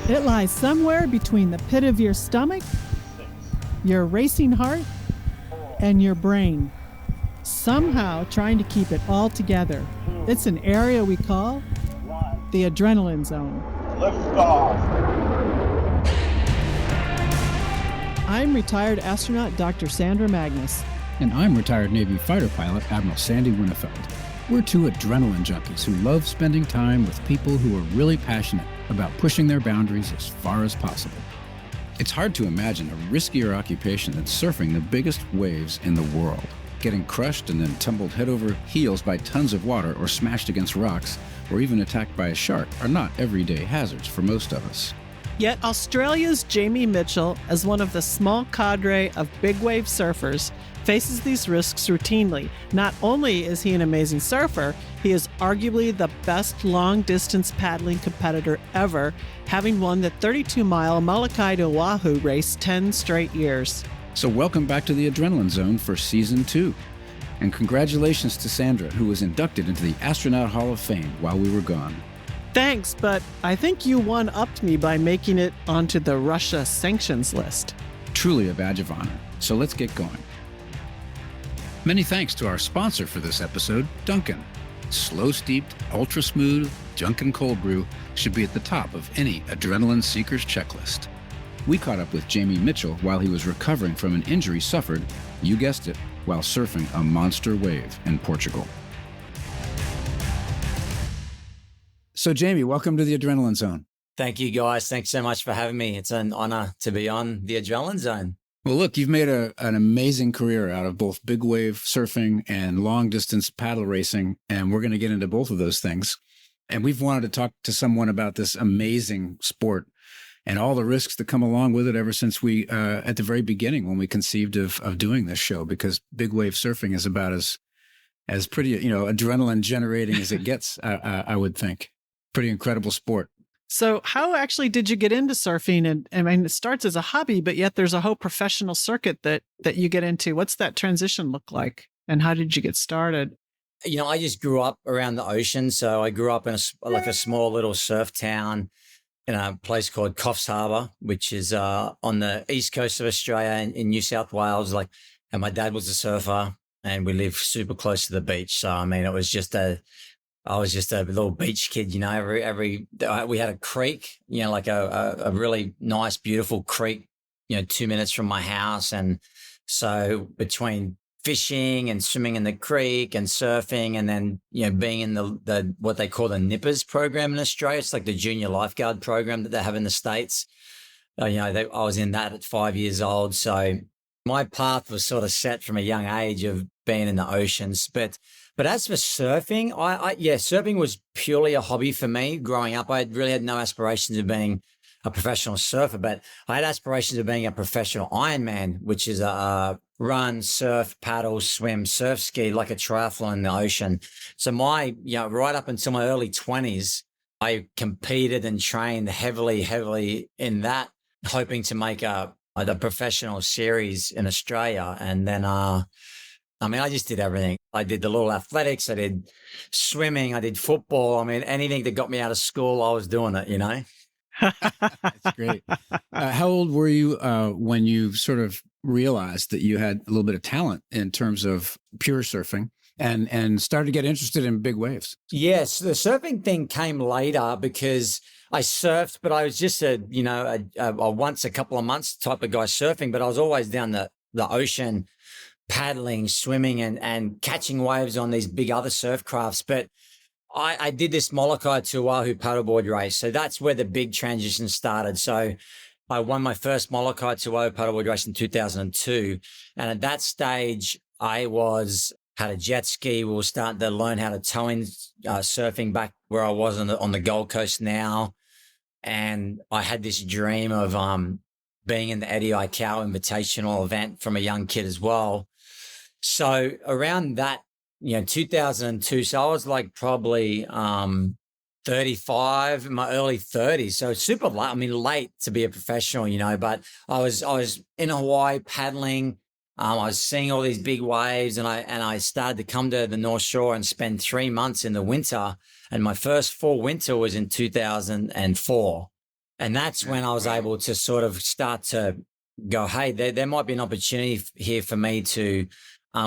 It lies somewhere between the pit of your stomach, your racing heart, and your brain, somehow trying to keep it all together. It's an area we call the adrenaline zone. Lift off. I'm retired astronaut Dr. Sandra Magnus. And I'm retired Navy fighter pilot Admiral Sandy Winnefeld. We're two adrenaline junkies who love spending time with people who are really passionate about pushing their boundaries as far as possible. It's hard to imagine a riskier occupation than surfing the biggest waves in the world. Getting crushed and then tumbled head over heels by tons of water or smashed against rocks or even attacked by a shark are not everyday hazards for most of us. Yet Australia's Jamie Mitchell, as one of the small cadre of big wave surfers, faces these risks routinely. Not only is he an amazing surfer, he is arguably the best long-distance paddling competitor ever, having won the 32-mile Molokai to Oahu race 10 straight years. So welcome back to the Adrenaline Zone for Season 2. And congratulations to Sandra, who was inducted into the Astronaut Hall of Fame while we were gone. Thanks, but I think you one-upped me by making it onto the Russia sanctions list. Truly a badge of honor. So let's get going. Many thanks to our sponsor for this episode, Dunkin. Slow-steeped, ultra-smooth Dunkin cold brew should be at the top of any adrenaline seeker's checklist. We caught up with Jamie Mitchell while he was recovering from an injury suffered, you guessed it, while surfing a monster wave in Portugal. So Jamie, welcome to the Adrenaline Zone. Thank you, guys. Thanks so much for having me. It's an honor to be on the Adrenaline Zone. Well, look, you've made an amazing career out of both big wave surfing and long distance paddle racing, and we're going to get into both of those things. And we've wanted to talk to someone about this amazing sport and all the risks that come along with it ever since we, at the very beginning when we conceived of doing this show, because big wave surfing is about as pretty, adrenaline generating as it gets, I would think. Pretty incredible sport. So how actually did you get into surfing? And I mean, it starts as a hobby, but yet there's a whole professional circuit that you get into. What's that transition look like? And how did you get started? I just grew up around the ocean. So I grew up in a small little surf town in a place called Coffs Harbour, which is on the east coast of Australia in New South Wales. And my dad was a surfer and we lived super close to the beach. So, I mean, I was just a little beach kid, we had a creek, like a really nice, beautiful creek, 2 minutes from my house. And so between fishing and swimming in the creek and surfing and then, being in the what they call the Nippers program in Australia, it's like the junior lifeguard program that they have in the States. I was in that at 5 years old. So my path was sort of set from a young age of being in the oceans. But as for surfing, surfing was purely a hobby for me growing up. I really had no aspirations of being a professional surfer, but I had aspirations of being a professional Ironman, which is a run, surf, paddle, swim, surf ski, like a triathlon in the ocean. So right up until my early 20s, I competed and trained heavily in that, hoping to make a professional series in Australia. And then, I just did everything. I did the little athletics. I did swimming. I did football. I mean, anything that got me out of school, I was doing it, That's great. How old were you when you sort of realized that you had a little bit of talent in terms of pure surfing and started to get interested in big waves? Yes, the surfing thing came later because I surfed, but I was just a once a couple of months type of guy surfing, but I was always down the ocean paddling, swimming and catching waves on these big other surf crafts. But I did this Molokai to Oahu paddleboard race. So that's where the big transition started. So I won my first Molokai to Oahu paddleboard race in 2002. And at that stage, I had a jet ski. We were starting to learn how to tow in surfing back where I was on the Gold Coast now. And I had this dream of being in the Eddie Aikau Invitational event from a young kid as well. So around that, 2002, so I was like probably 35, in my early 30s. So super late to be a professional, but I was in Hawaii paddling. I was seeing all these big waves and I started to come to the North Shore and spend 3 months in the winter. And my first full winter was in 2004. And that's when I was able to sort of start to go, hey, there might be an opportunity here for me to,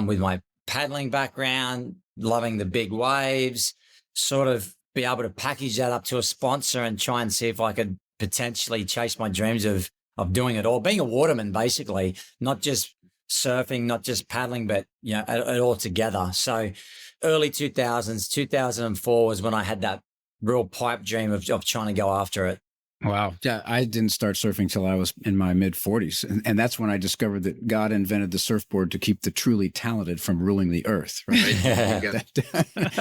with my paddling background, loving the big waves, sort of be able to package that up to a sponsor and try and see if I could potentially chase my dreams of doing it all, being a waterman, basically, not just surfing, not just paddling, but, you know, it all together. So early 2000s, 2004 was when I had that real pipe dream of trying to go after it. Wow. Yeah, I didn't start surfing till I was in my mid 40s. And that's when I discovered that God invented the surfboard to keep the truly talented from ruling the earth. Right?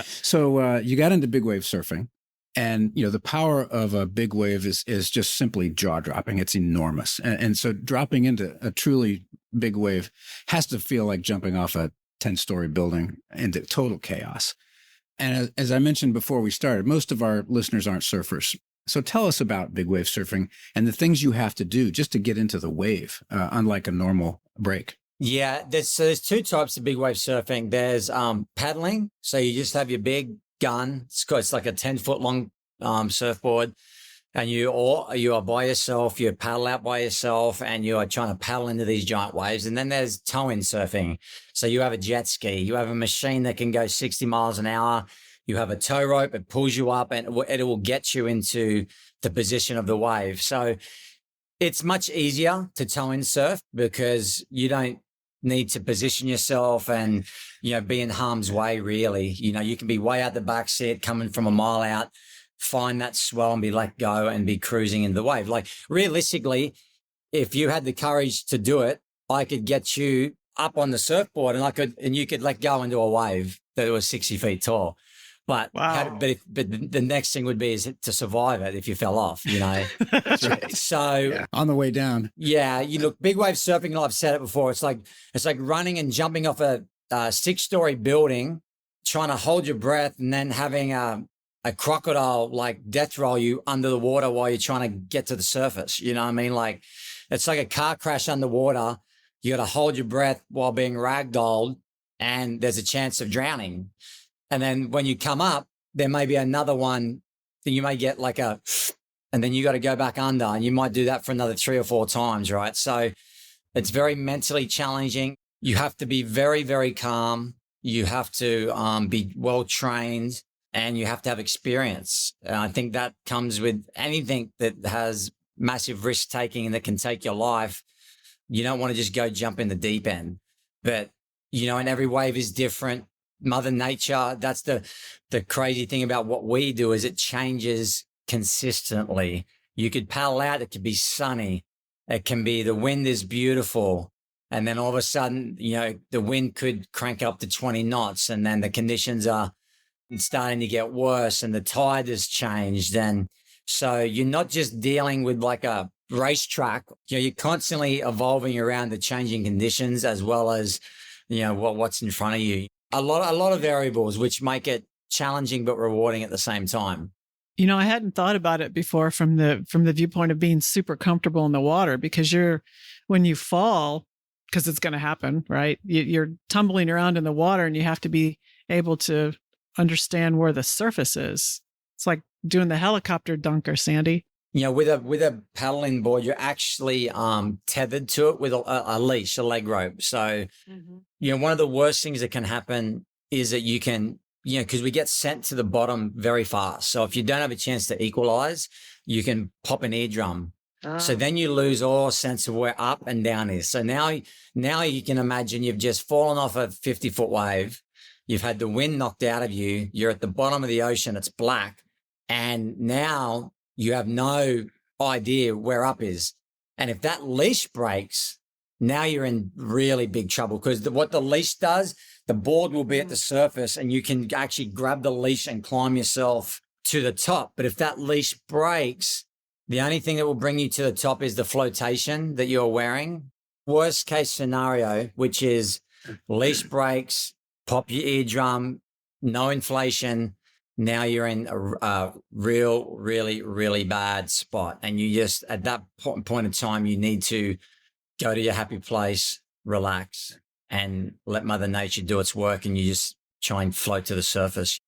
So you got into big wave surfing. And, you know, the power of a big wave is just simply jaw dropping. It's enormous. And so dropping into a truly big wave has to feel like jumping off a 10-story building into total chaos. And as I mentioned before we started, most of our listeners aren't surfers. So tell us about big wave surfing and the things you have to do just to get into the wave, unlike a normal break. Yeah, there's two types of big wave surfing. There's paddling. So you just have your big gun. It's like a 10-foot long surfboard. And you are by yourself, you paddle out by yourself, and you are trying to paddle into these giant waves. And then there's tow-in surfing. So you have a jet ski. You have a machine that can go 60 miles an hour. You have a tow rope, it pulls you up, and it will get you into the position of the wave. So it's much easier to tow in surf because you don't need to position yourself and, you know, be in harm's way, really. You know, you can be way out the back seat coming from a mile out, find that swell and be let go and be cruising into the wave. Like, realistically, if you had the courage to do it, I could get you up on the surfboard and you could let go into a wave that was 60 feet tall. But, wow. but the next thing would be is to survive it if you fell off, you know. So on the way down. Yeah, you look, big wave surfing, and I've said it before, it's like running and jumping off a 6-story building, trying to hold your breath, and then having a crocodile like death roll you under the water while you're trying to get to the surface. You know what I mean? Like, it's like a car crash underwater. You got to hold your breath while being ragdolled, and there's a chance of drowning. And then when you come up, there may be another one that you may get like and then you got to go back under, and you might do that for another 3 or 4 times, right? So it's very mentally challenging. You have to be very, very calm. You have to be well trained, and you have to have experience. And I think that comes with anything that has massive risk taking and that can take your life. You don't want to just go jump in the deep end. But, you know, and every wave is different. Mother Nature, that's the crazy thing about what we do, is it changes consistently. You could paddle out, it could be sunny, it can be the wind is beautiful, and then all of a sudden, you know, the wind could crank up to 20 knots, and then the conditions are starting to get worse, and the tide has changed. And so you're not just dealing with like a racetrack, you know, you're constantly evolving around the changing conditions, as well as, you know, what's in front of you. A lot of variables, which make it challenging but rewarding at the same time. You know, I hadn't thought about it before from the viewpoint of being super comfortable in the water, because when you fall, because it's going to happen, right? You're tumbling around in the water, and you have to be able to understand where the surface is. It's like doing the helicopter dunker, Sandy. You know, with a paddling board, you're actually tethered to it with a leash, a leg rope. So, you know, one of the worst things that can happen is that you can, you know, because we get sent to the bottom very fast. So if you don't have a chance to equalize, you can pop an eardrum. So then you lose all sense of where up and down is. So now you can imagine you've just fallen off a 50-foot wave. You've had the wind knocked out of you. You're at the bottom of the ocean. It's black. And now you have no idea where up is. And if that leash breaks, now you're in really big trouble, because what the leash does, the board will be at the surface and you can actually grab the leash and climb yourself to the top. But if that leash breaks, the only thing that will bring you to the top is the flotation that you're wearing. Worst case scenario, which is leash breaks, pop your eardrum, no inflation. Now you're in a really, really bad spot. And you just, at that point in time, you need to go to your happy place, relax, and let Mother Nature do its work. And you just try and float to the surface.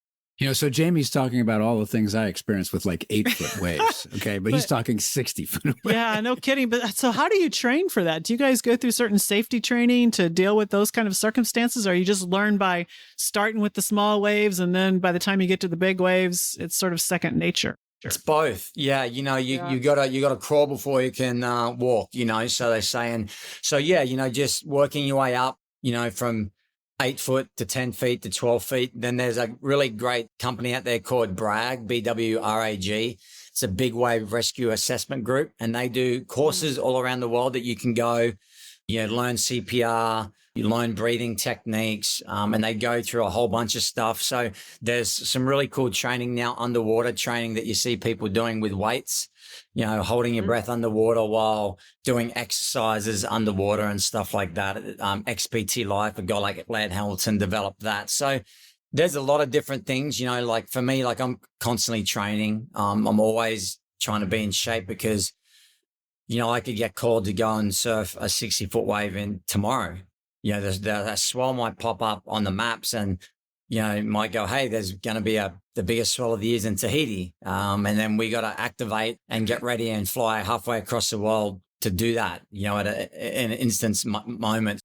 So Jamie's talking about all the things I experienced with like 8-foot waves. Okay. But he's talking 60-foot waves. Yeah, no kidding. But so how do you train for that? Do you guys go through certain safety training to deal with those kind of circumstances? Or you just learn by starting with the small waves, and then by the time you get to the big waves, it's sort of second nature? It's both. Yeah. You gotta crawl before you can walk, so they're saying, so yeah, just working your way up, from 8 foot to 10 feet to 12 feet. Then there's a really great company out there called Bragg, BWRAG. It's a big wave rescue assessment group, and they do courses all around the world that you can go, learn CPR, you learn breathing techniques, and they go through a whole bunch of stuff. So there's some really cool training now, underwater training that you see people doing with weights, holding your breath underwater while doing exercises underwater and stuff like that. XPT Life, a guy like Laird Hamilton developed that. So there's a lot of different things, like for me, like I'm constantly training. I'm always trying to be in shape because, I could get called to go and surf a 60-foot wave in tomorrow. That swell might pop up on the maps and, it might go, hey, there's going to be the biggest swell of the years in Tahiti. And then we got to activate and get ready and fly halfway across the world to do that, at an instance moment.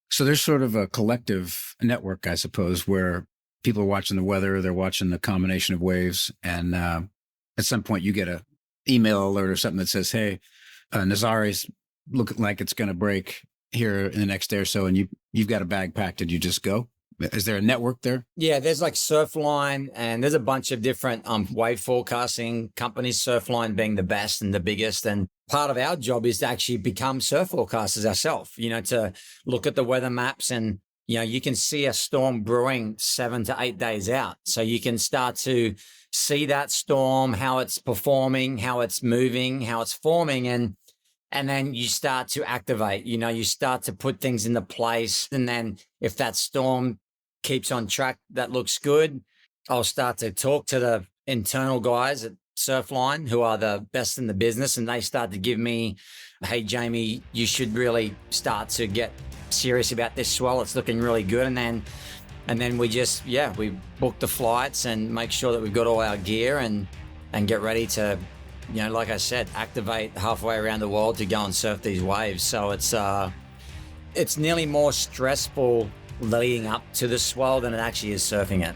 So there's sort of a collective network, I suppose, where people are watching the weather, they're watching the combination of waves. And at some point you get a email alert or something that says, hey, Nazari's looking like it's going to break here in the next day or so, and you've got a bag packed and you just go. Is there a network there? Yeah, there's like Surfline, and there's a bunch of different wave forecasting companies, Surfline being the best and the biggest. And part of our job is to actually become surf forecasters ourselves, to look at the weather maps, and you can see a storm brewing 7 to 8 days out. So you can start to see that storm, how it's performing, how it's moving, how it's forming, and then you start to activate, you start to put things into place. And then if that storm keeps on track, that looks good, I'll start to talk to the internal guys at Surfline, who are the best in the business. And they start to give me, hey, Jamie, you should really start to get serious about this swell. It's looking really good. And then we just, we book the flights and make sure that we've got all our gear and get ready to, like I said, activate halfway around the world to go and surf these waves. So it's nearly more stressful leading up to the swell than it actually is surfing it.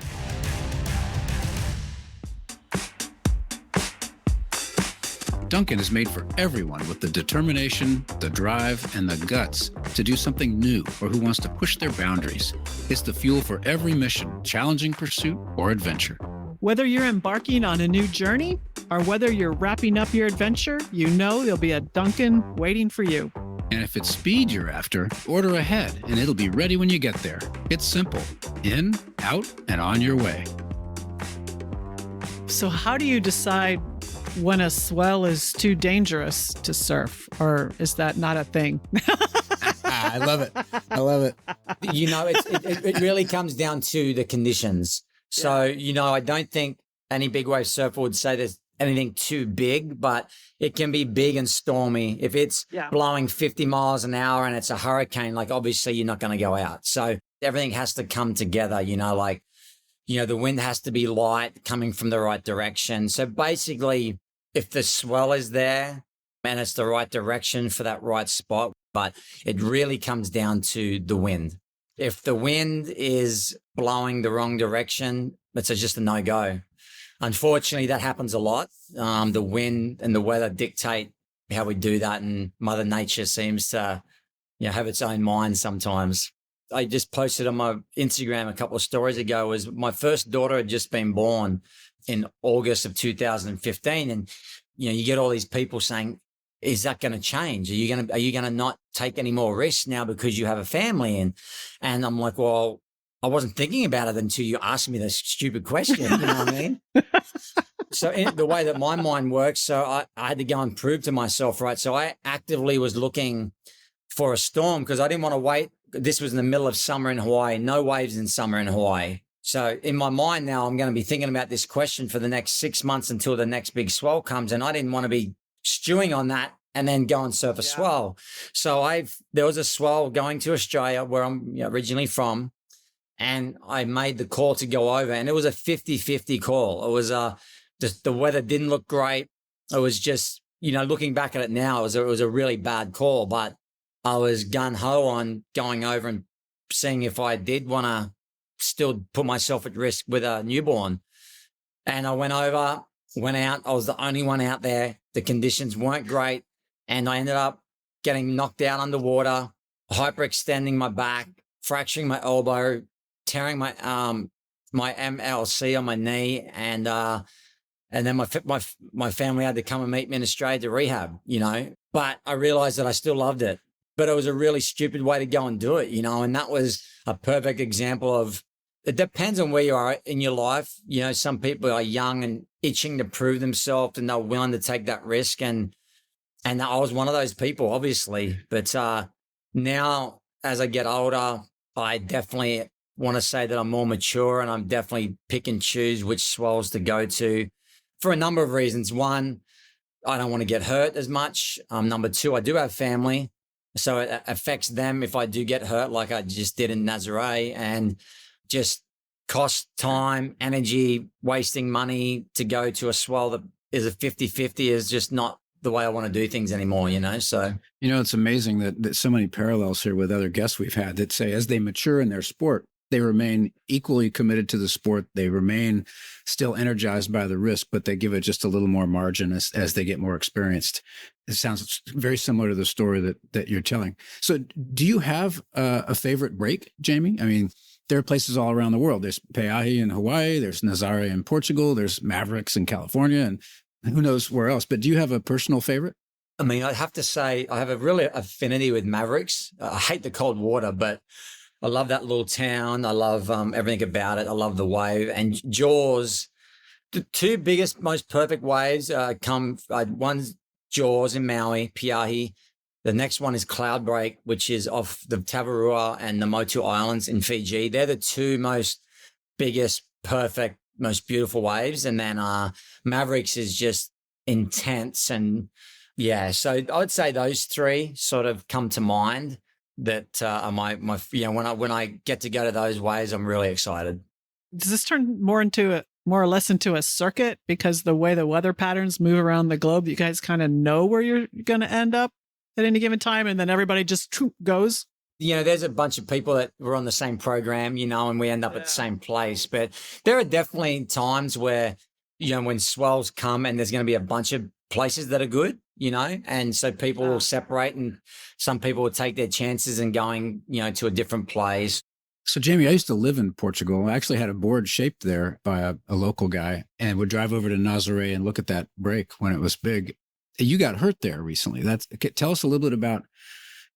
Dunkin is made for everyone with the determination, the drive, and the guts to do something new or who wants to push their boundaries. It's the fuel for every mission, challenging pursuit, or adventure. Whether you're embarking on a new journey or whether you're wrapping up your adventure, there'll be a Dunkin waiting for you. And if it's speed you're after, order ahead and it'll be ready when you get there. It's simple. In, out, and on your way. So how do you decide when a swell is too dangerous to surf, or is that not a thing? I love it. I love it. It really comes down to the conditions. So, I don't think any big wave surfer would say there's anything too big, but it can be big and stormy. If it's blowing 50 miles an hour and it's a hurricane, like obviously you're not going to go out. So everything has to come together, the wind has to be light, coming from the right direction. So basically, if the swell is there and it's the right direction for that right spot, but it really comes down to the wind. If the wind is blowing the wrong direction, it's just a no-go. Unfortunately, that happens a lot. The wind and the weather dictate how we do that, and Mother Nature seems to have its own mind sometimes. I just posted on my Instagram a couple of stories ago, was my first daughter had just been born in August of 2015. And, you get all these people saying, is that going to change? Are you going to not take any more risks now because you have a family? And I'm like, well, I wasn't thinking about it until you asked me this stupid question. You know what I mean? So the way that my mind works, so I had to go and prove to myself, right? So I actively was looking for a storm because I didn't want to wait. This was in the middle of summer in Hawaii, no waves in summer in Hawaii. So in my mind now, I'm going to be thinking about this question for the next 6 months until the next big swell comes. And I didn't want to be stewing on that and then go and surf a swell. So there was a swell going to Australia, where I'm originally from. and I made the call to go over, and it was a 50-50 call. It was just the weather didn't look great. It was just, looking back at it now, it was a really bad call, but I was gung-ho on going over and seeing if I did want to still put myself at risk with a newborn. And I went over, went out. I was the only one out there. The conditions weren't great, and I ended up getting knocked out underwater, hyperextending my back, fracturing my elbow, tearing my my MLC on my knee, and then my family had to come and meet me in Australia to rehab, But I realized that I still loved it, but it was a really stupid way to go and do it, and that was a perfect example of, it depends on where you are in your life. Some people are young and itching to prove themselves, and they're willing to take that risk, and I was one of those people, obviously. But now, as I get older, I definitely want to say that I'm more mature, and I'm definitely pick and choose which swells to go to for a number of reasons. One, I don't want to get hurt as much. Number two, I do have family, so it affects them if I do get hurt, like I just did in Nazare, and just cost time, energy, wasting money to go to a swell that is a 50-50 is just not the way I want to do things anymore, So, it's amazing that so many parallels here with other guests we've had that say as they mature in their sport, they remain equally committed to the sport. They remain still energized by the risk, but they give it just a little more margin as they get more experienced. It sounds very similar to the story that you're telling. So do you have a favorite break, Jamie? I mean, there are places all around the world. There's Peahi in Hawaii. There's Nazare in Portugal. There's Mavericks in California, and who knows where else. But do you have a personal favorite? I mean, I'd have to say I have a really affinity with Mavericks. I hate the cold water, but I love that little town. I love everything about it. I love the wave. And Jaws, the two biggest, most perfect waves one's Jaws in Maui, Peahi. The next one is Cloudbreak, which is off the Tavarua and the Motu Islands in Fiji. They're the two most biggest, perfect, most beautiful waves. And then Mavericks is just intense. And yeah, so I would say those three sort of come to mind that are my when I get to go to those waves, I'm really excited. Does this turn more or less into a circuit because the way the weather patterns move around the globe, you guys kind of know where you're going to end up at any given time, and then everybody just goes? There's a bunch of people that were on the same program, and we end up at the same place. But there are definitely times where, when swells come and there's going to be a bunch of places that are good, and so people will separate, and some people will take their chances and going, to a different place. So, Jamie, I used to live in Portugal. I actually had a board shaped there by a local guy, and would drive over to Nazare and look at that break when it was big. You got hurt there recently. Tell us a little bit about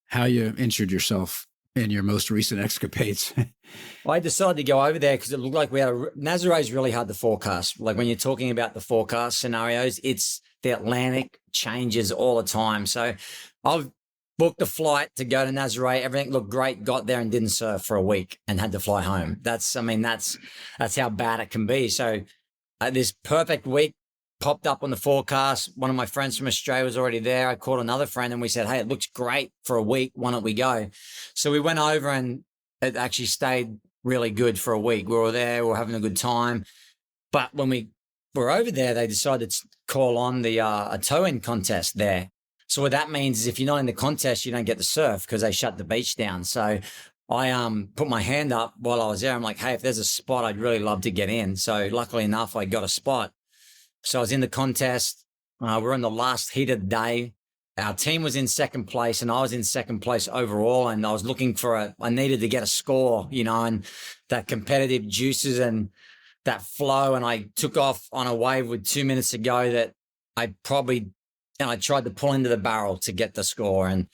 how you injured yourself in your most recent escapades. I decided to go over there because it looked like Nazare is really hard to forecast. Like when you're talking about the forecast scenarios, it's the Atlantic changes all the time. So I've booked a flight to go to Nazare. Everything looked great. Got there and didn't surf for a week and had to fly home. That's how bad it can be. So this perfect week popped up on the forecast. One of my friends from Australia was already there. I called another friend and we said, hey, it looks great for a week. Why don't we go? So we went over, and it actually stayed really good for a week. We were there. We were having a good time. But when we were over there, they decided to call on a tow-in contest there. So what that means is if you're not in the contest, you don't get to surf because they shut the beach down. So I put my hand up while I was there. I'm like, hey, if there's a spot, I'd really love to get in. So luckily enough, I got a spot. So I was in the contest. We're in the last heat of the day. Our team was in second place, and I was in second place overall. And I was looking I needed to get a score, and that competitive juices and that flow. And I took off on a wave with 2 minutes to go that I tried to pull into the barrel to get the score. And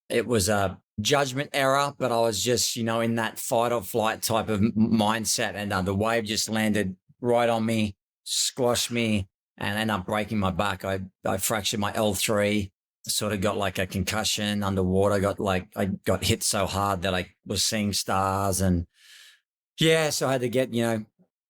it was a judgment error, but I was just, in that fight or flight type of mindset. And the wave just landed right on me, squashed me, and ended up breaking my back. I fractured my L3, sort of got like a concussion underwater. I got hit so hard that I was seeing stars. And yeah, so I had to get,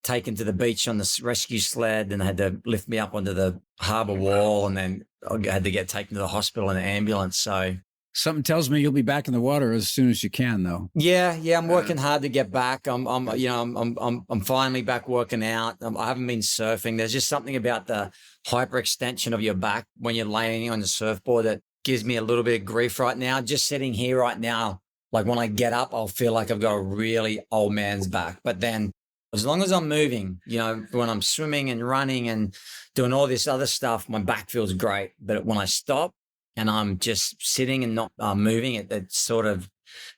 taken to the beach on the rescue sled, and they had to lift me up onto the harbour wall, and then I had to get taken to the hospital in an ambulance. So Something tells me you'll be back in the water as soon as you can, though. Yeah, I'm working hard to get back. I'm finally back working out. I haven't been surfing. There's just something about the hyperextension of your back when you're laying on the surfboard that gives me a little bit of grief right now. Just sitting here right now, like when I get up, I'll feel like I've got a really old man's back. But then as long as I'm moving, when I'm swimming and running and doing all this other stuff, my back feels great. But when I stop and I'm just sitting and not moving, it sort of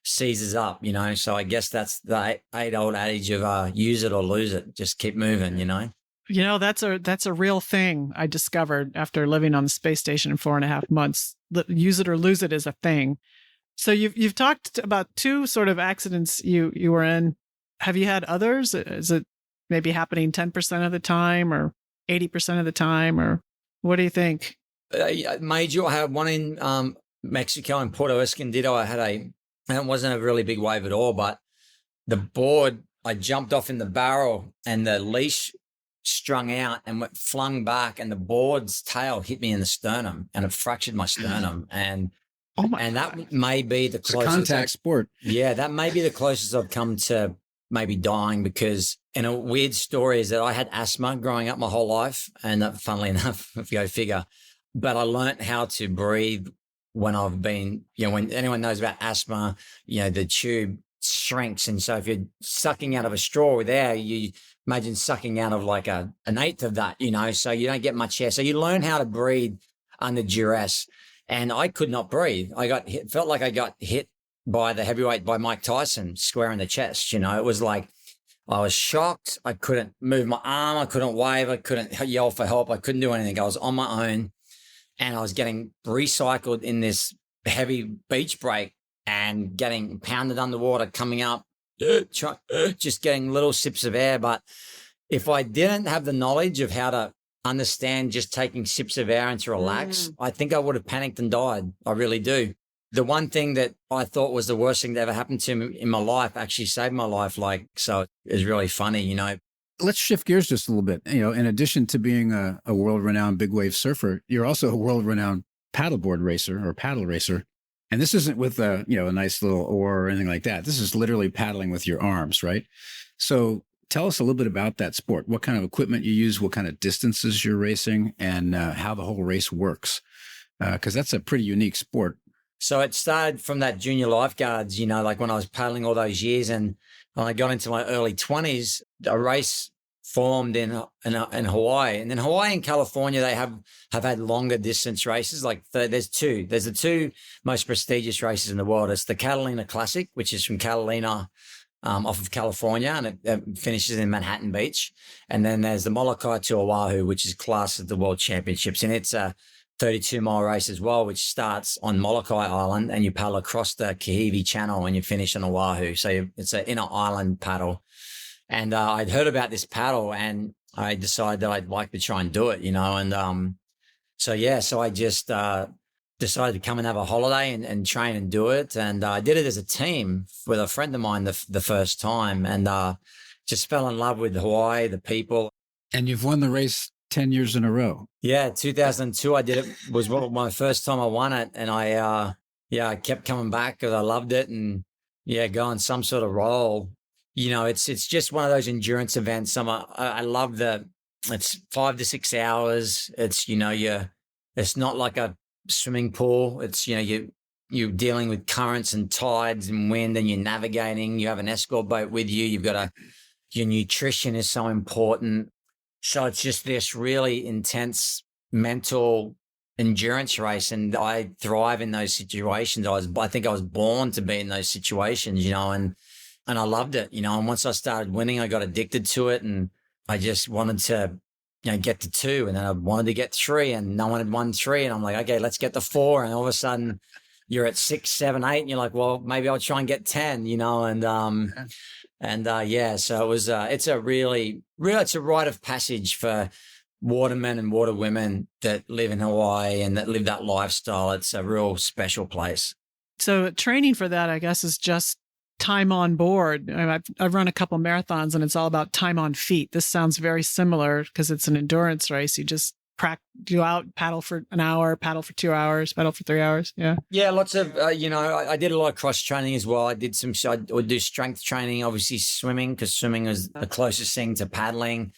seizes up, So I guess that's the age-old adage of use it or lose it. Just keep moving, That's a real thing I discovered after living on the space station for 4.5 months. Use it or lose it is a thing. So you've talked about 2 sort of accidents you were in. Have you had others? Is it maybe happening 10% of the time or 80% of the time, or what do you think? Major, I had one in Mexico in Puerto Escondido. And it wasn't a really big wave at all, but the board, I jumped off in the barrel and the leash strung out and flung back, and the board's tail hit me in the sternum and it fractured my sternum. And that may be the closest. It's a contact sport. Yeah, that may be the closest I've come to maybe dying, because and a weird story is that I had asthma growing up my whole life. And funnily enough, if you go figure, but I learned how to breathe when I've been, when anyone knows about asthma, the tube shrinks. And so if you're sucking out of a straw there, you imagine sucking out of like an eighth of that, so you don't get much air. So you learn how to breathe under duress. And I could not breathe. Felt like I got hit by the heavyweight, by Mike Tyson, square in the chest. It was like I was shocked. I couldn't move my arm. I couldn't wave. I couldn't yell for help. I couldn't do anything. I was on my own, and I was getting recycled in this heavy beach break and getting pounded underwater, coming up, just getting little sips of air. But if I didn't have the knowledge of how to understand just taking sips of air and to relax, I think I would have panicked and died. I really do. The one thing that I thought was the worst thing that ever happened to me in my life actually saved my life. So it's really funny, Let's shift gears just a little bit. In addition to being a world-renowned big wave surfer, you're also a world-renowned paddleboard racer or paddle racer. And this isn't with a nice little oar or anything like that. This is literally paddling with your arms, right? So tell us a little bit about that sport. What kind of equipment you use, what kind of distances you're racing, and how the whole race works. Because that's a pretty unique sport. So it started from that junior lifeguards, like when I was paddling all those years, and when I got into my early 20s, a race formed in Hawaii. And in Hawaii and California, they have had longer distance races. Like there's the 2 most prestigious races in the world. It's the Catalina Classic, which is from Catalina, off of California, and it finishes in Manhattan Beach. And then there's the Molokai to Oahu, which is classed as the World Championships. And it's a 32-mile race as well, which starts on Molokai Island and you paddle across the Kahivi Channel and you finish on Oahu. So it's an inner island paddle. And I'd heard about this paddle and I decided that I'd like to try and do it, And so I just decided to come and have a holiday and train and do it. And I did it as a team with a friend of mine the first time, and just fell in love with Hawaii, the people. And you've won the race 10 years in a row. Yeah, 2002 I did it. Was my first time I won it, and I kept coming back because I loved it, and go on some sort of roll. It's just one of those endurance events. I love it's 5 to 6 hours. It's it's not like a swimming pool. It's you're dealing with currents and tides and wind, and you're navigating. You have an escort boat with you. Your nutrition is so important. So it's just this really intense mental endurance race, and I thrive in those situations. I think I was born to be in those situations, and I loved it, and once I started winning, I got addicted to it, and I just wanted to, get to 2, and then I wanted to get 3, and no one had won 3, and I'm like, okay, let's get to 4, and all of a sudden you're at 6, 7, 8, and you're like, well, maybe I'll try and get 10, so it was, it's a it's a rite of passage for watermen and waterwomen that live in Hawaii and that live that lifestyle. It's a real special place. So training for that, I guess, is just time on board. I've run a couple marathons and it's all about time on feet. This sounds very similar because it's an endurance race. You just go out, paddle for an hour, paddle for 2 hours, paddle for 3 hours? Yeah. Yeah, lots of, I did a lot of cross training as well. I would do strength training, obviously swimming, because swimming is the closest thing to paddling.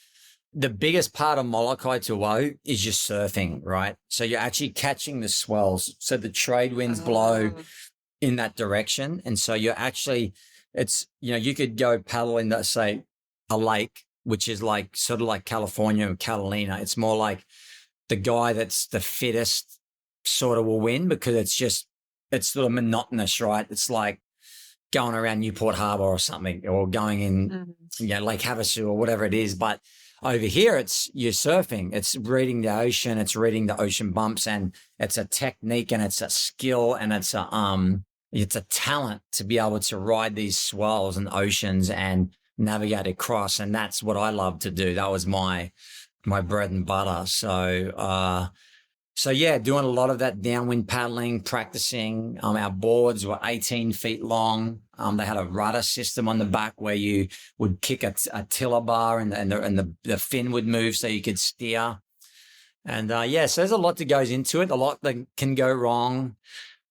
The biggest part of Molokai to Oahu is just surfing, right? So you're actually catching the swells. So the trade winds blow in that direction. And so you're actually, you could go paddle in, say, a lake, which is like sort of like California or Catalina. It's more like the guy that's the fittest sort of will win, because it's sort of monotonous, right? It's like going around Newport Harbour or something, or going in, Lake Havasu or whatever it is. But over here, you're surfing. It's reading the ocean. It's reading the ocean bumps, and it's a technique, and it's a skill, and it's a talent to be able to ride these swells and oceans and navigate across. And that's what I love to do. That was my bread and butter. So yeah, doing a lot of that downwind paddling, practicing. Our boards were 18 feet long. They had a rudder system on the back where you would kick a tiller bar, and the fin would move so you could steer. And so there's a lot that goes into it. A lot that can go wrong.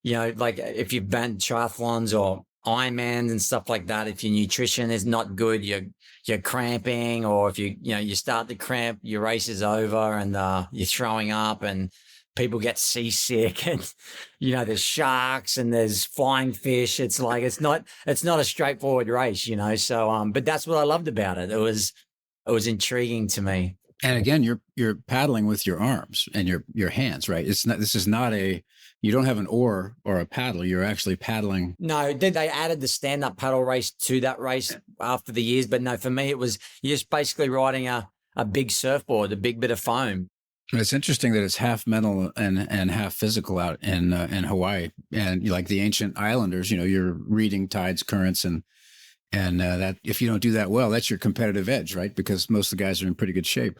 Like if you've done triathlons or Ironmans and stuff like that, if your nutrition is not good, you're cramping, or if you start to cramp, your race is over, and you're throwing up, and people get seasick, and there's sharks and there's flying fish. It's like it's not a straightforward race, So but that's what I loved about it. It was intriguing to me. And again, you're paddling with your arms and your hands, right? This is not you don't have an oar or a paddle. You're actually paddling. No, they added the stand-up paddle race to that race after the years. But no, for me, it was you're just basically riding a big surfboard, a big bit of foam. It's interesting that it's half mental and half physical out in Hawaii. And like the ancient islanders, you're reading tides, currents, and that if you don't do that well, that's your competitive edge, right? Because most of the guys are in pretty good shape.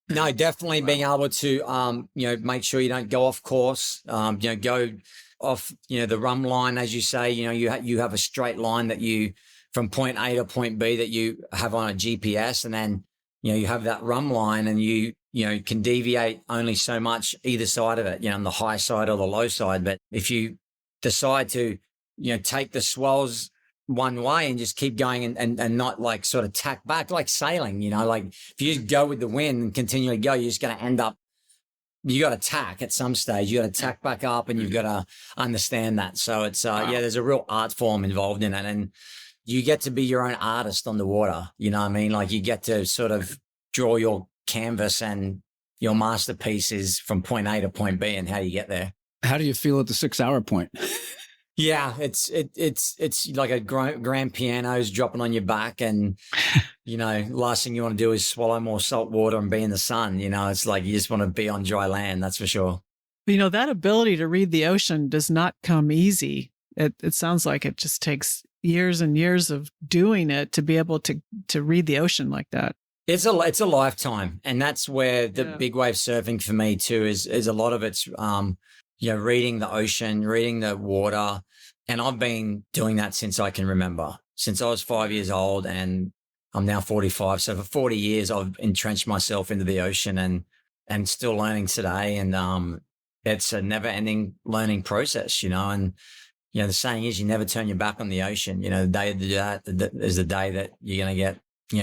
No, definitely being able to, make sure you don't go off course, go off, the run line, as you say, you have a straight line that you, from point A to point B, that you have on a GPS, and then, you have that run line, and you can deviate only so much either side of it, on the high side or the low side. But if you decide to, take the swells one way and just keep going and not like sort of tack back, like sailing, like if you just go with the wind and continually go, you're just going to end up, you got to tack at some stage, you got to tack back up, and you've got to understand that. So it's, there's a real art form involved in it, and you get to be your own artist on the water. You know what I mean? Like you get to sort of draw your canvas, and your masterpiece is from point A to point B, and how you get there. How do you feel at the 6 hour point? Yeah, it's like a grand piano's dropping on your back, and last thing you want to do is swallow more salt water and be in the sun. It's like you just want to be on dry land. That's for sure. That ability to read the ocean does not come easy. It sounds like it just takes years and years of doing it to be able to read the ocean like that. It's a lifetime, and that's where the big wave surfing for me too is a lot of it's reading the ocean, reading the water. And I've been doing that since I can remember, since I was 5 years old, and I'm now 45. So for 40 years, I've entrenched myself into the ocean, and still learning today. And it's a never ending learning process, and, the saying is you never turn your back on the ocean. The day you do that is the day that you're going to get,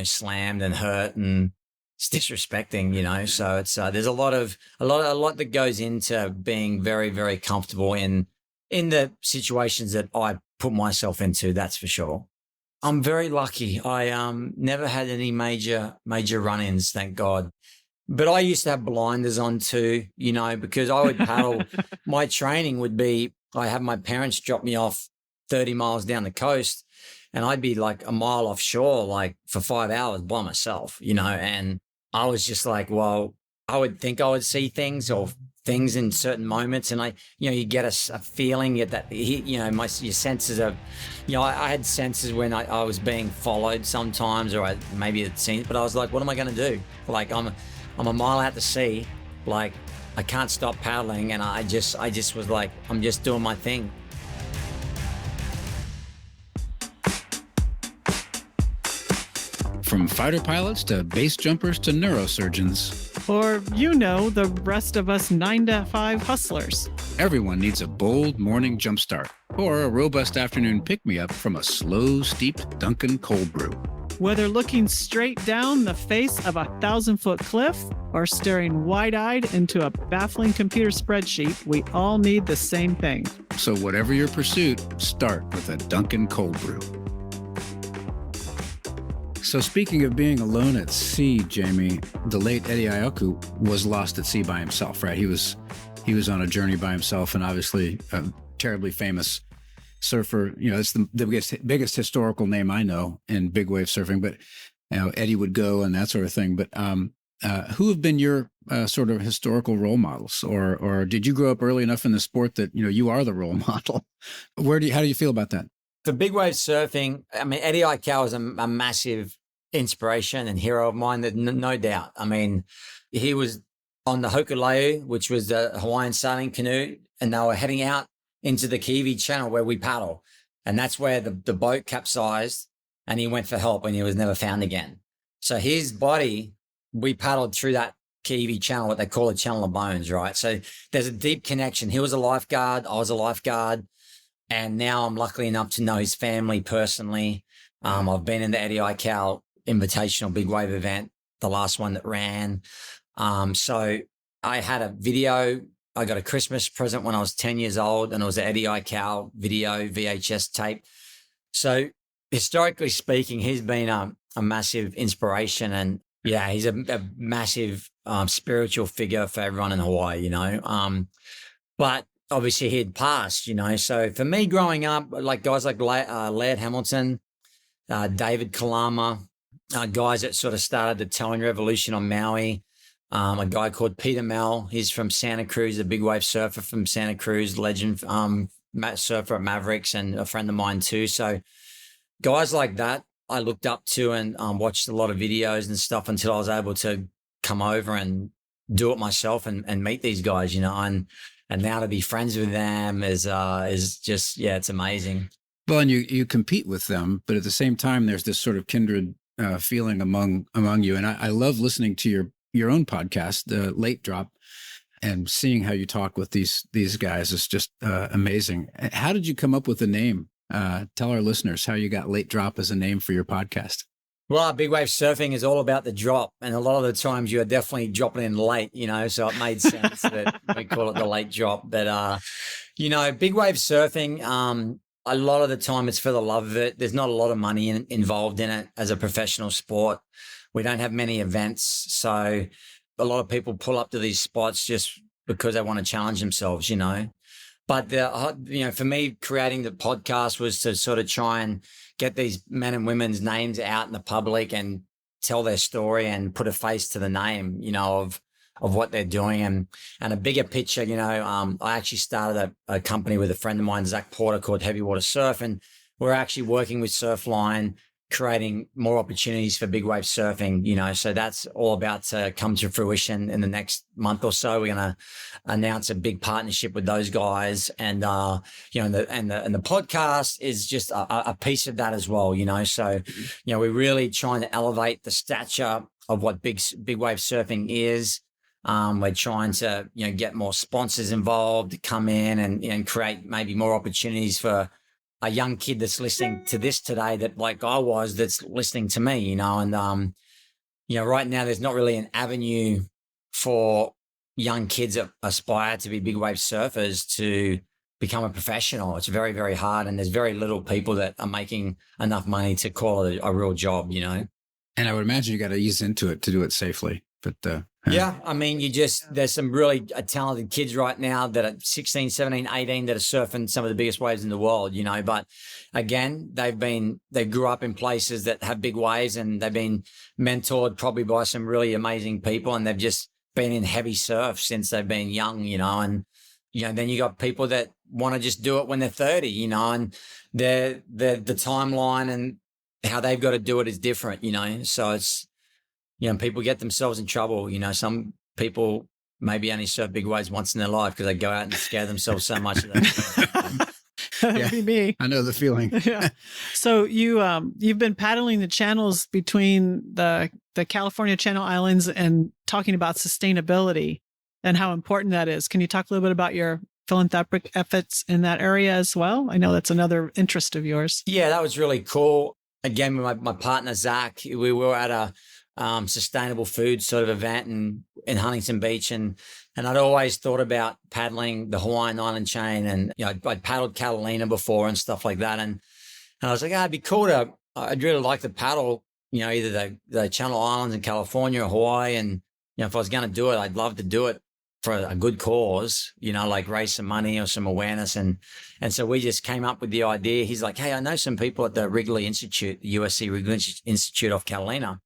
slammed and hurt, and it's disrespecting, so it's, there's a lot that goes into being very, very comfortable in the situations that I put myself into. That's for sure. I'm very lucky. I, never had any major run-ins, thank God. But I used to have blinders on too, because I would paddle. My training would be, I have my parents drop me off 30 miles down the coast, and I'd be like a mile offshore, like for 5 hours by myself, and I was just like, well, I would think I would see things or things in certain moments. And you get a feeling that, your senses are, I had senses when I was being followed sometimes, or maybe it seemed, but I was like, what am I going to do? Like I'm a mile out to sea. Like I can't stop paddling. And I just was like, I'm just doing my thing. From fighter pilots to base jumpers to neurosurgeons, Or, the rest of us 9 to 5 hustlers. Everyone needs a bold morning jumpstart or a robust afternoon pick-me-up from a slow, steep Dunkin cold brew. Whether looking straight down the face of a 1,000-foot cliff or staring wide-eyed into a baffling computer spreadsheet, we all need the same thing. So whatever your pursuit, start with a Dunkin cold brew. So speaking of being alone at sea, Jamie, the late Eddie Ioku was lost at sea by himself, right? He was on a journey by himself, and obviously a terribly famous surfer. It's the biggest historical name I know in big wave surfing, but Eddie would go and that sort of thing. But who have been your sort of historical role models, or did you grow up early enough in the sport that you are the role model? How do you feel about that? For big wave surfing, I mean, Eddie Aikau is a massive inspiration and hero of mine, that no doubt. I mean, he was on the Hokuleu, which was the Hawaiian sailing canoe, and they were heading out into the Kiwi Channel where we paddle. And that's where the boat capsized, and he went for help and he was never found again. So his body, we paddled through that Kiwi Channel, what they call a Channel of Bones, right? So there's a deep connection. He was a lifeguard. I was a lifeguard. And now I'm lucky enough to know his family personally. I've been in the Eddie Aikau Invitational Big Wave event, the last one that ran. So I had a video. I got a Christmas present when I was 10 years old, and it was an Eddie Aikau video VHS tape. So historically speaking, he's been a massive inspiration, and yeah, he's a massive spiritual figure for everyone in Hawaii, but obviously he had passed, So for me growing up, like guys like Laird Hamilton, David Kalama, guys that sort of started the towing revolution on Maui, a guy called Peter Mel, he's from Santa Cruz, a big wave surfer from Santa Cruz, legend surfer at Mavericks, and a friend of mine too. So guys like that I looked up to and watched a lot of videos and stuff until I was able to come over and do it myself and meet these guys, and now to be friends with them is just, yeah, it's amazing. Well, and you compete with them, but at the same time, there's this sort of kindred feeling among you. And I love listening to your own podcast, the Late Drop, and seeing how you talk with these guys is just amazing. How did you come up with the name? Tell our listeners how you got Late Drop as a name for your podcast. Well, big wave surfing is all about the drop. And a lot of the times you are definitely dropping in late, so it made sense that we call it the late drop. But, big wave surfing, a lot of the time it's for the love of it. There's not a lot of money involved in it as a professional sport. We don't have many events. So a lot of people pull up to these spots just because they want to challenge themselves, But, for me, creating the podcast was to sort of try and get these men and women's names out in the public and tell their story and put a face to the name, of what they're doing. And a bigger picture, I actually started a company with a friend of mine, Zach Porter, called Heavy Water Surf. And we're actually working with Surfline, creating more opportunities for big wave surfing, so that's all about to come to fruition in the next month or so. We're going to announce a big partnership with those guys, and and the podcast is just a piece of that as well, so we're really trying to elevate the stature of what big wave surfing is. We're trying to get more sponsors involved to come in and create maybe more opportunities for a young kid that's listening to this today, that like I was, that's listening to me, and, right now there's not really an avenue for young kids that aspire to be big wave surfers to become a professional. It's very, very hard. And there's very little people that are making enough money to call it a real job, And I would imagine you got to ease into it to do it safely. But yeah, I mean, there's some really talented kids right now that are 16, 17, 18 that are surfing some of the biggest waves in the world, but again, they grew up in places that have big waves, and they've been mentored probably by some really amazing people, and they've just been in heavy surf since they've been young, and, then you got people that want to just do it when they're 30, and the timeline and how they've got to do it is different, so it's, people get themselves in trouble. Some people maybe only surf big waves once in their life because they go out and scare themselves so much. That would be me. I know the feeling. Yeah. So you've been paddling the channels between the California Channel Islands and talking about sustainability and how important that is. Can you talk a little bit about your philanthropic efforts in that area as well? I know that's another interest of yours. Yeah, that was really cool. Again, with my partner, Zach, we were at a sustainable food sort of event in Huntington Beach. And I'd always thought about paddling the Hawaiian Island chain. And, I'd paddled Catalina before and stuff like that. And I was like, it'd be cool I'd really like to paddle, either the Channel Islands in California or Hawaii. And, if I was going to do it, I'd love to do it for a good cause, like raise some money or some awareness. And so we just came up with the idea. He's like, hey, I know some people at the Wrigley Institute, the USC Wrigley Institute off Catalina,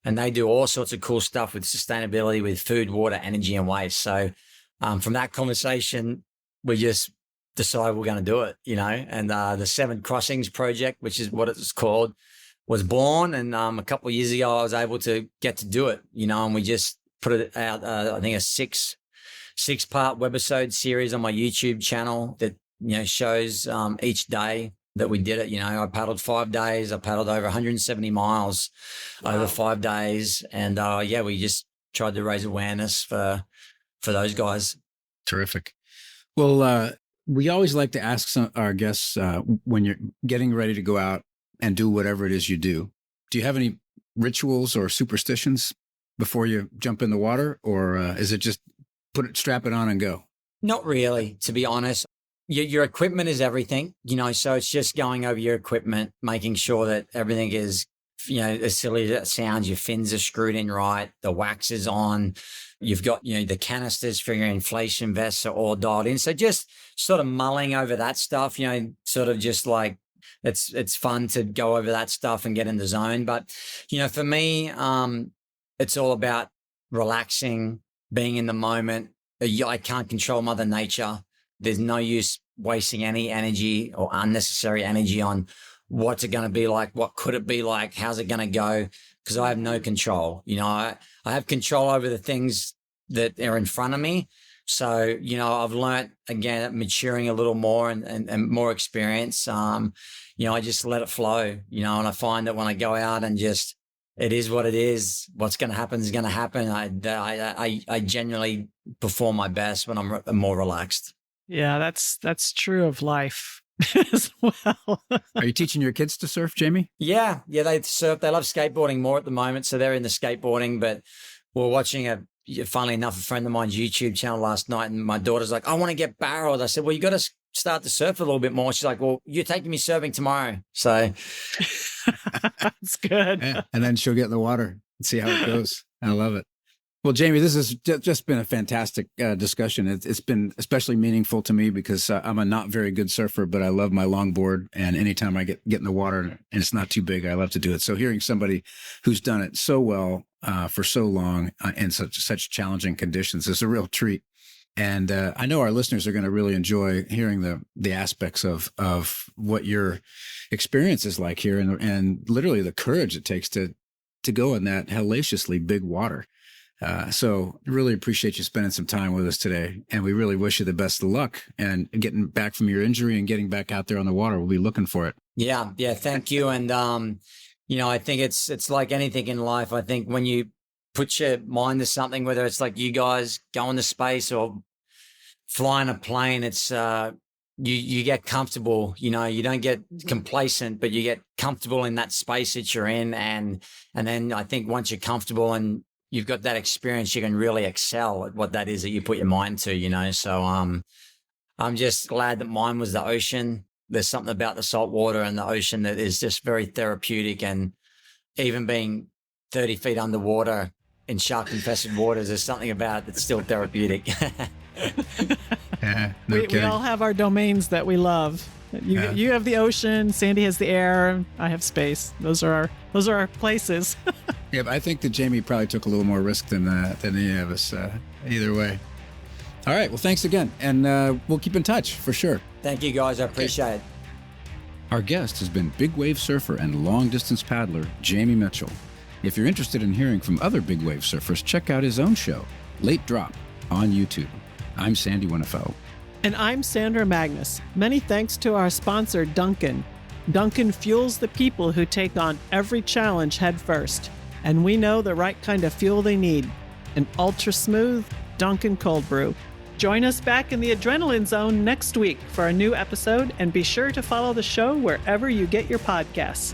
and they do all sorts of cool stuff with sustainability, with food, water, energy, and waste. So from that conversation, we just decided we're going to do it, and the Seven Crossings Project, which is what it's called, was born. And a couple of years ago, I was able to get to do it, and we just put it out, I think a six-part webisode series on my YouTube channel that, shows each day that we did it. I paddled 5 days. I paddled over 170 miles over 5 days. And we just tried to raise awareness for those guys. Terrific. Well, we always like to ask our guests when you're getting ready to go out and do whatever it is you do you have any rituals or superstitions before you jump in the water? Or is it just strap it on and go? Not really, to be honest. Your equipment is everything, so it's just going over your equipment, making sure that everything is, as silly as that sounds, your fins are screwed in right, the wax is on, you've got, the canisters for your inflation vests are all dialed in. So just sort of mulling over that stuff, sort of just like, it's fun to go over that stuff and get in the zone. But, for me, it's all about relaxing, being in the moment. I can't control Mother Nature. There's no use wasting any energy or unnecessary energy on what's it going to be like, what could it be like, how's it going to go, because I have no control. I have control over the things that are in front of me. So, I've learned, again, maturing a little more and more experience. I just let it flow, and I find that when I go out and just, it is what it is. What's going to happen is going to happen. I genuinely perform my best when I'm more relaxed. Yeah, that's true of life as well. Are you teaching your kids to surf, Jamie? Yeah, they surf. They love skateboarding more at the moment, so they're in the skateboarding. But we're watching funnily enough, a friend of mine's YouTube channel last night, and my daughter's like, I want to get barreled. I said, well, you got to start to surf a little bit more. She's like, well, you're taking me surfing tomorrow. So that's good. Yeah. And then she'll get in the water and see how it goes. I love it. Well, Jamie, this has just been a fantastic discussion. It's been especially meaningful to me because I'm a not very good surfer, but I love my longboard. And anytime I get in the water and it's not too big, I love to do it. So hearing somebody who's done it so well for so long in such challenging conditions is a real treat. And I know our listeners are going to really enjoy hearing the aspects of what your experience is like here and literally the courage it takes to go in that hellaciously big water. So really appreciate you spending some time with us today. And we really wish you the best of luck and getting back from your injury and getting back out there on the water. We'll be looking for it. Yeah. Thank you. And, I think it's like anything in life. I think when you put your mind to something, whether it's like you guys going to space or flying a plane, it's, you get comfortable, you don't get complacent, but you get comfortable in that space that you're in. And then I think once you're comfortable and you've got that experience, you can really excel at what that is that you put your mind to, So I'm just glad that mine was the ocean. There's something about the salt water and the ocean that is just very therapeutic. And even being 30 feet underwater in shark-infested waters, there's something about it that's still therapeutic. Yeah, we all have our domains that we love. You have the ocean, Sandy has the air, I have space. Those are our places. Yeah, but I think that Jamie probably took a little more risk than any of us. Either way. All right. Well, thanks again, and we'll keep in touch for sure. Thank you, guys. I appreciate it. Our guest has been big wave surfer and long distance paddler Jamie Mitchell. If you're interested in hearing from other big wave surfers, check out his own show, Late Drop, on YouTube. I'm Sandy Winnefeld. And I'm Sandra Magnus. Many thanks to our sponsor, Dunkin. Dunkin fuels the people who take on every challenge head first. And we know the right kind of fuel they need. An ultra-smooth Dunkin cold brew. Join us back in the adrenaline zone next week for a new episode, and be sure to follow the show wherever you get your podcasts.